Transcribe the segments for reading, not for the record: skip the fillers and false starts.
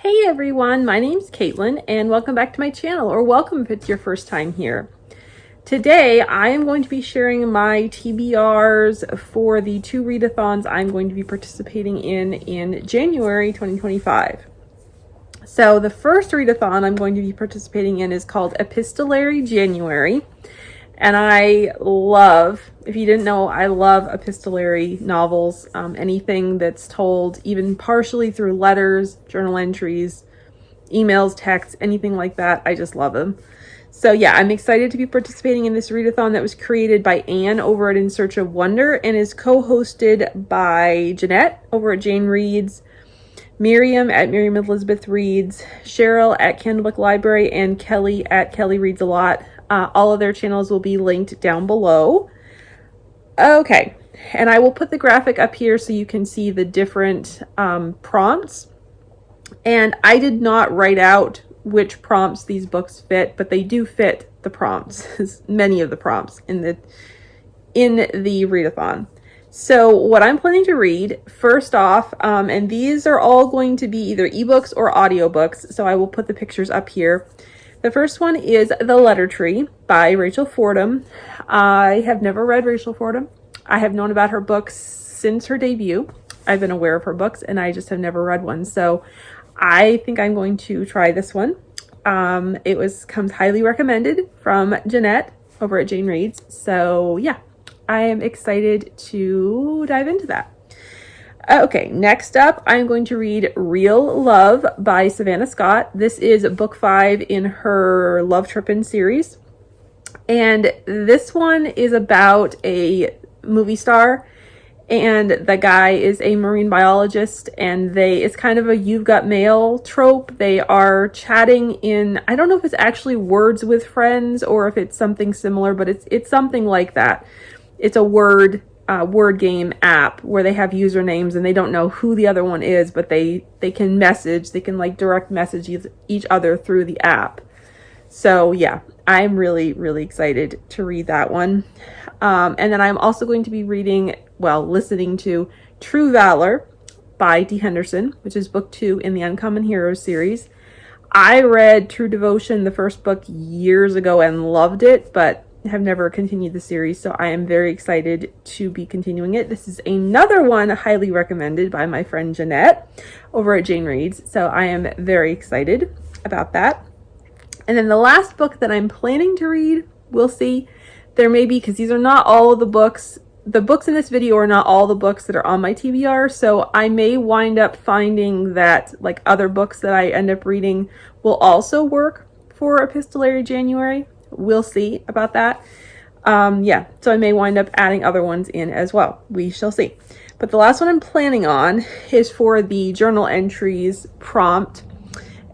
Hey everyone, my name's Caitlyn and welcome back to my channel, or welcome if it's your first time here. Today I am going to be sharing my TBRs for the 2 readathons I'm going to be participating in January 2025. So the first readathon I'm going to be participating in is called Epistolary January. And I love, if you didn't know, I love epistolary novels, anything that's told even partially through letters, journal entries, emails, texts, anything like that. I just love them. So yeah, I'm excited to be participating in this readathon that was created by Anne over at In Search of Wonder and is co-hosted by Jeanette over at Jane Reads, Miriam at Miriam Elizabeth Reads, Cheryl at Candlebook Library, and Kelli at Kelli Reads a Lot. All of their channels will be linked down below. Okay, and I will put the graphic up here so you can see the different prompts. And I did not write out which prompts these books fit, but they do fit the prompts, many of the prompts in the readathon. So what I'm planning to read, first off, and these are all going to be either ebooks or audiobooks, so I will put the pictures up here. The first one is The Letter Tree by Rachel Fordham. I have never read Rachel Fordham. I have known about her books since her debut. I've been aware of her books and I just have never read one. So I think I'm going to try this one. It comes highly recommended from Jeanette over at Jane Reads. So yeah, I am excited to dive into that. Okay, next up, I'm going to read Real Love by Savannah Scott. This is book 5 in her Love Trippin' series. And this one is about a movie star, and the guy is a marine biologist, and it's kind of a you've got mail trope. They are chatting in, I don't know if it's actually Words with Friends or if it's something similar, but it's something like that. It's a word game app where they have usernames and they don't know who the other one is, but they can like direct message each other through the app. So yeah, I'm really, really excited to read that one. And then I'm also going to be listening to True Valor by D. Henderson, which is book 2 in the Uncommon Heroes series. I read True Devotion, the first book, years ago and loved it, but have never continued the series, so I am very excited to be continuing it. This is another one highly recommended by my friend Jeanette over at Jane Reads, so I am very excited about that. And then the last book that I'm planning to read, we'll see. There may be, because these are not all of the books. The books in this video are not all the books that are on my TBR, so I may wind up finding that like other books that I end up reading will also work for Epistolary January. We'll see about that. Yeah, so I may wind up adding other ones in as well. We shall see. But the last one I'm planning on is for the journal entries prompt,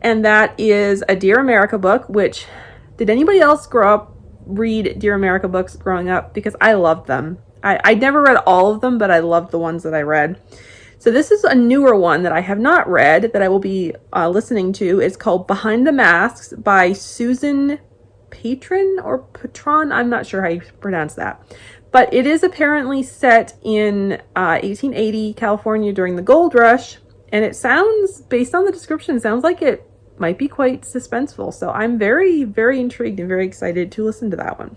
and that is a Dear America book, which, did anybody else read Dear America books growing up? Because I loved them. I never read all of them, but I loved the ones that I read. So this is a newer one that I have not read that I will be listening to. It's called Behind the Masks by Susan Patron or Patron, I'm not sure how you pronounce that, but it is apparently set in 1880 California during the gold rush, and it sounds, based on the description, sounds like it might be quite suspenseful. So I'm very, very intrigued and very excited to listen to that one.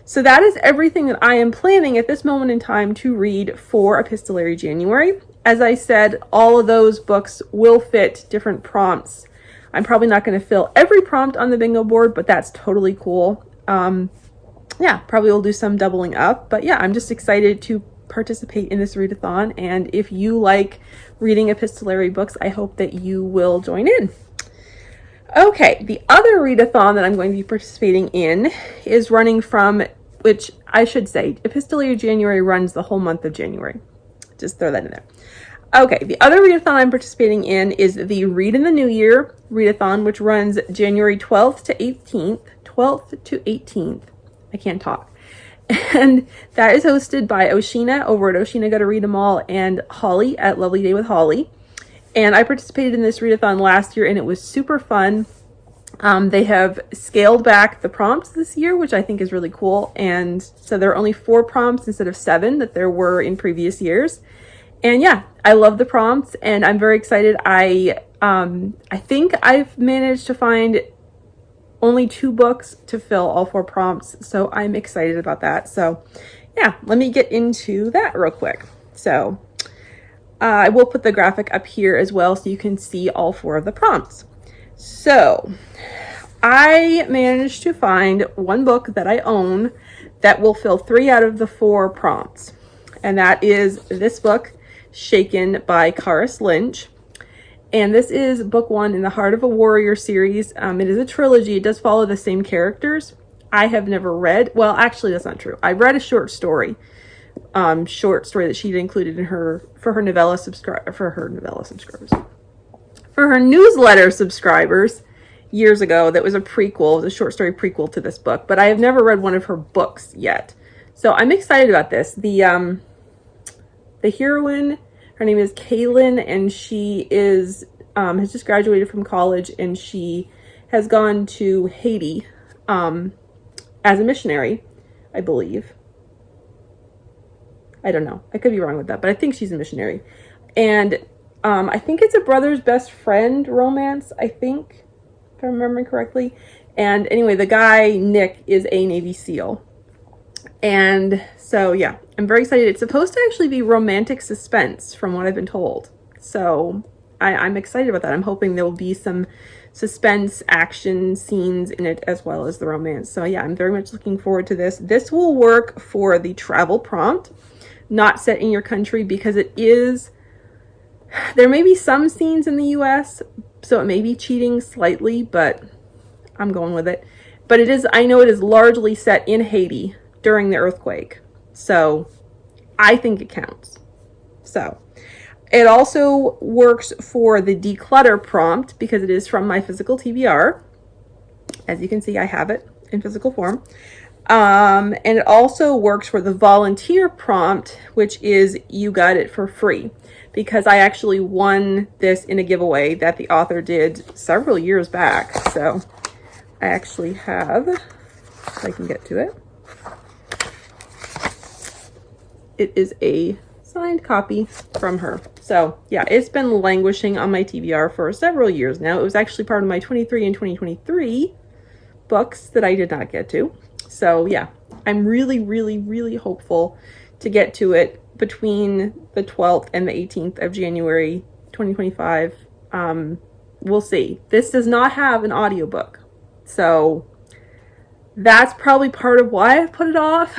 So that is everything that I am planning at this moment in time to read for Epistolary January. As I said, all of those books will fit different prompts. I'm probably not going to fill every prompt on the bingo board, but that's totally cool. Yeah, probably will do some doubling up. But yeah, I'm just excited to participate in this readathon. And if you like reading epistolary books, I hope that you will join in. Okay, the other readathon that I'm going to be participating in is running from, which I should say, Epistolary January runs the whole month of January. Just throw that in there. Okay, the other readathon I'm participating in is the Read in the New Year readathon, which runs January 12th to 18th. 12th to 18th. I can't talk. And that is hosted by Oceana over at Oceana Gotta Read 'Em All and Holly at Lovely Day with Holly. And I participated in this readathon last year and it was super fun. They have scaled back the prompts this year, which I think is really cool. And so there are only 4 prompts instead of 7 that there were in previous years. And yeah, I love the prompts and I'm very excited. I I think I've managed to find only 2 books to fill all 4 prompts, so I'm excited about that. So yeah, let me get into that real quick. So I will put the graphic up here as well so you can see all 4 of the prompts. So I managed to find one book that I own that will fill 3 out of the 4 prompts, and that is this book, Shaken by Kariss Lynch. And this is book 1 in the Heart of a Warrior series. It is a trilogy. It does follow the same characters. I have never read, well, actually that's not true. I read a short story that she'd included in her, for her newsletter subscribers years ago. That was a prequel, it was a short story prequel to this book, but I have never read one of her books yet. So I'm excited about this. The heroine, her name is Caitlyn, and she is has just graduated from college, and she has gone to Haiti as a missionary, I believe. I don't know. I could be wrong with that, but I think she's a missionary. And I think it's a brother's best friend romance, I think, if I'm remembering correctly. And anyway, the guy, Nick, is a Navy SEAL. And so, yeah, I'm very excited. It's supposed to actually be romantic suspense from what I've been told. So I'm excited about that. I'm hoping there will be some suspense action scenes in it as well as the romance. So yeah, I'm very much looking forward to this. This will work for the travel prompt, not set in your country, because it is, there may be some scenes in the US, so it may be cheating slightly, but I'm going with it. But it is, I know it is largely set in Haiti during the earthquake, so I think it counts. So it also works for the declutter prompt because it is from my physical TBR. As you can see, I have it in physical form. And it also works for the volunteer prompt, which is you got it for free, because I actually won this in a giveaway that the author did several years back. So I actually have, if I can get to it. It is a signed copy from her. So yeah, it's been languishing on my TBR for several years now. It was actually part of my 23 and 2023 books that I did not get to. So yeah, I'm really, really, really hopeful to get to it between the 12th and the 18th of January 2025. We'll see. This does not have an audiobook, so that's probably part of why I've put it off,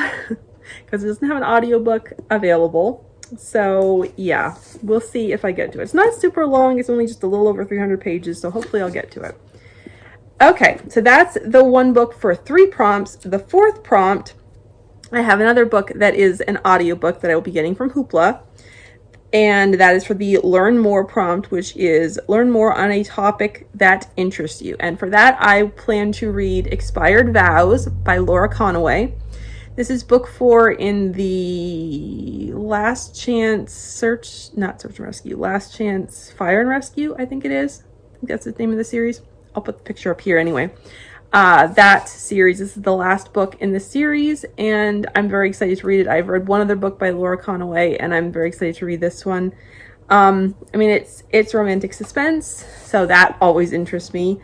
because it doesn't have an audiobook available. So yeah, we'll see if I get to it. It's not super long. It's only just a little over 300 pages, so hopefully I'll get to it. Okay, so that's the one book for 3 prompts. The 4th prompt, I have another book that is an audiobook that I will be getting from Hoopla, and that is for the Learn More prompt, which is learn more on a topic that interests you. And for that, I plan to read Expired Vows by Laura Conaway. This is book 4 in the Last Chance Last Chance Fire and Rescue, I think it is. I think that's the name of the series. I'll put the picture up here anyway. That series, this is the last book in the series, and I'm very excited to read it. I've read one other book by Laura Conaway, and I'm very excited to read this one. I mean, it's romantic suspense, so that always interests me,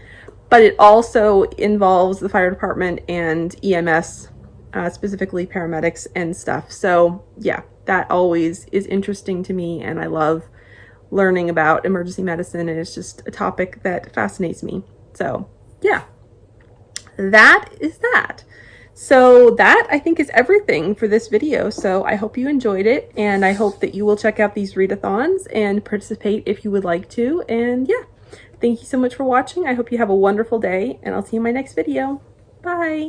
but it also involves the fire department and EMS, specifically paramedics and stuff. So yeah, that always is interesting to me, and I love learning about emergency medicine, and it's just a topic that fascinates me. So yeah, that is that. So that, I think, is everything for this video. So I hope you enjoyed it, and I hope that you will check out these readathons and participate if you would like to. And yeah, thank you so much for watching. I hope you have a wonderful day, and I'll see you in my next video. Bye.